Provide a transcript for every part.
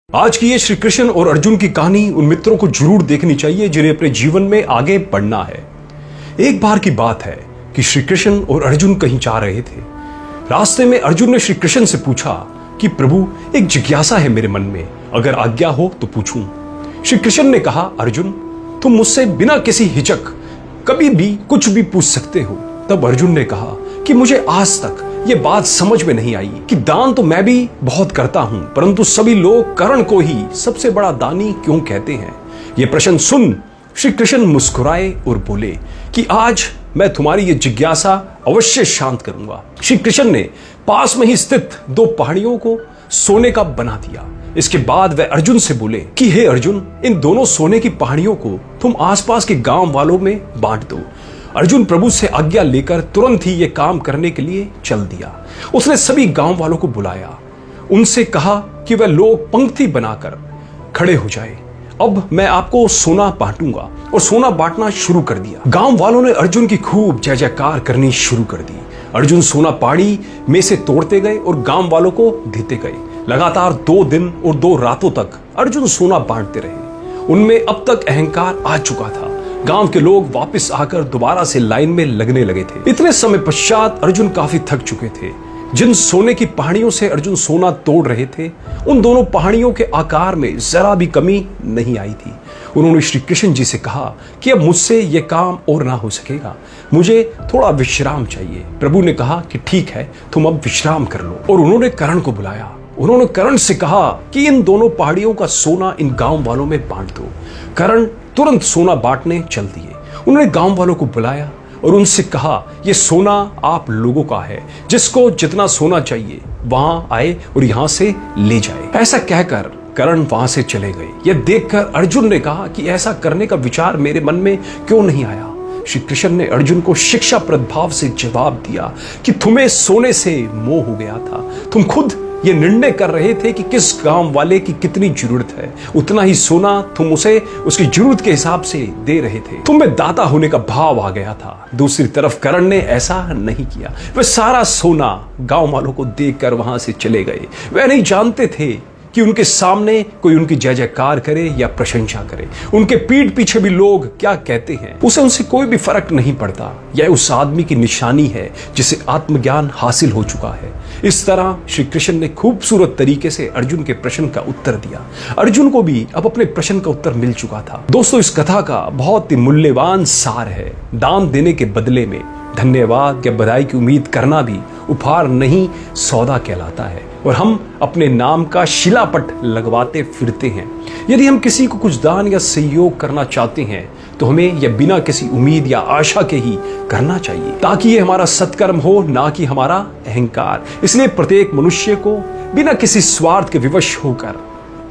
आज की ये श्री कृष्ण और अर्जुन की कहानी उन मित्रों को जरूर देखनी चाहिए जिन्हें अपने जीवन में आगे बढ़ना है। एक बार की बात है कि श्री कृष्ण और अर्जुन कहीं जा रहे थे। रास्ते में अर्जुन ने श्री कृष्ण से पूछा कि प्रभु, एक जिज्ञासा है मेरे मन में, अगर आज्ञा हो तो पूछूं। श्री कृष्ण ने कहा, अर्जुन, तुम मुझसे बिना किसी हिचक कभी भी कुछ भी पूछ सकते हो। तब अर्जुन ने कहा कि मुझे आज तक ये बात समझ में नहीं आई कि दान तो मैं भी बहुत करता हूं, परंतु सभी लोग कर्ण को ही सबसे बड़ा दानी क्यों कहते हैं। ये प्रश्न सुन श्री कृष्ण मुस्कुराए और बोले कि आज मैं तुम्हारी ये जिज्ञासा अवश्य शांत करूंगा। श्री कृष्ण ने पास में ही स्थित दो पहाड़ियों को सोने का बना दिया। इसके बाद वह अर्जुन से बोले कि हे अर्जुन, इन दोनों सोने की पहाड़ियों को तुम आसपास के गांव वालों में बांट दो। अर्जुन प्रभु से आज्ञा लेकर तुरंत ही यह काम करने के लिए चल दिया। उसने सभी गांव वालों को बुलाया, उनसे कहा कि वह लोग पंक्ति बनाकर खड़े हो जाए। अब मैं आपको सोना बांटूंगा, और सोना बांटना शुरू कर दिया। गांव वालों ने अर्जुन की खूब जय जयकार करनी शुरू कर दी। अर्जुन सोना पहाड़ी में से तोड़ते गए और गांव वालों को देते गए। लगातार 2 दिन और 2 रातों तक अर्जुन सोना बांटते रहे। उनमें अब तक अहंकार आ चुका था। गांव के लोग वापस आकर दोबारा से लाइन में लगने लगे थे। इतने समय पश्चात अर्जुन काफी थक चुके थे। जिन सोने की पहाड़ियों से अर्जुन सोना तोड़ रहे थे, उन दोनों पहाड़ियों के आकार में जरा भी कमी नहीं आई थी। उन्होंने श्री कृष्ण जी से कहा कि अब मुझसे यह काम और ना हो सकेगा, मुझे थोड़ा विश्राम चाहिए। प्रभु ने कहा कि ठीक है, तुम अब विश्राम कर लो। और उन्होंने कर्ण को बुलाया। उन्होंने कर्ण से कहा कि इन दोनों पहाड़ियों का सोना इन गांव वालों में बांट दो। कर्ण तुरंत सोना बांटने चल दिए। उन्होंने गांव वालों को बुलाया और उनसे कहा, यह सोना आप लोगों का है, जिसको जितना सोना चाहिए वहां आए और यहां से ले जाए। ऐसा कहकर कर्ण वहां से चले गए। यह देखकर अर्जुन ने कहा कि ऐसा करने का विचार मेरे मन में क्यों नहीं आया। श्री कृष्ण ने अर्जुन को शिक्षाप्रद भाव से जवाब दिया कि तुम्हें सोने से मोह हो गया था। तुम खुद ये निर्णय कर रहे थे कि किस गांव वाले की कितनी जरूरत है, उतना ही सोना तुम उसे उसकी जरूरत के हिसाब से दे रहे थे। तुम्हें दाता होने का भाव आ गया था। दूसरी तरफ कर्ण ने ऐसा नहीं किया। वे सारा सोना गांव वालों को देकर वहां से चले गए। वे नहीं जानते थे कि उनके सामने कोई उनकी जय जयकार करे या प्रशंसा करे। उनके पीठ पीछे भी लोग क्या कहते हैं, उसे उनसे कोई भी फर्क नहीं पड़ता। यह उस आदमी की निशानी है जिसे आत्मज्ञान हासिल हो चुका है। इस तरह श्री कृष्ण ने खूबसूरत तरीके से अर्जुन के प्रश्न का उत्तर दिया। अर्जुन को भी अब अपने प्रश्न का उत्तर मिल चुका था। दोस्तों, इस कथा का बहुत ही मूल्यवान सार है। दान देने के बदले में धन्यवाद या बधाई की उम्मीद करना भी उपहार नहीं, सौदा कहलाता है। और हम अपने नाम का शिलापट लगवाते फिरते हैं। यदि हम किसी को कुछ दान या सहयोग करना चाहते हैं तो हमें यह बिना किसी उम्मीद या आशा के ही करना चाहिए, ताकि ये हमारा सत्कर्म हो, ना कि हमारा अहंकार। इसलिए प्रत्येक मनुष्य को बिना किसी स्वार्थ के विवश होकर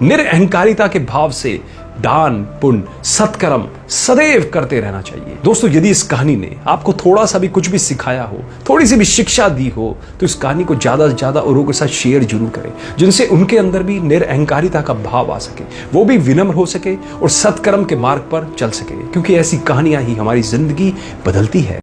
निरअहंकारिता के भाव से दान, पुण्य, सत्कर्म सदैव करते रहना चाहिए। दोस्तों, यदि इस कहानी ने आपको थोड़ा सा भी कुछ भी सिखाया हो, थोड़ी सी भी शिक्षा दी हो, तो इस कहानी को ज्यादा से ज्यादा औरों के साथ शेयर जरूर करें, जिनसे उनके अंदर भी निरअहंकारिता का भाव आ सके, वो भी विनम्र हो सके और सत्कर्म के मार्ग पर चल सके। क्योंकि ऐसी कहानियां ही हमारी जिंदगी बदलती है।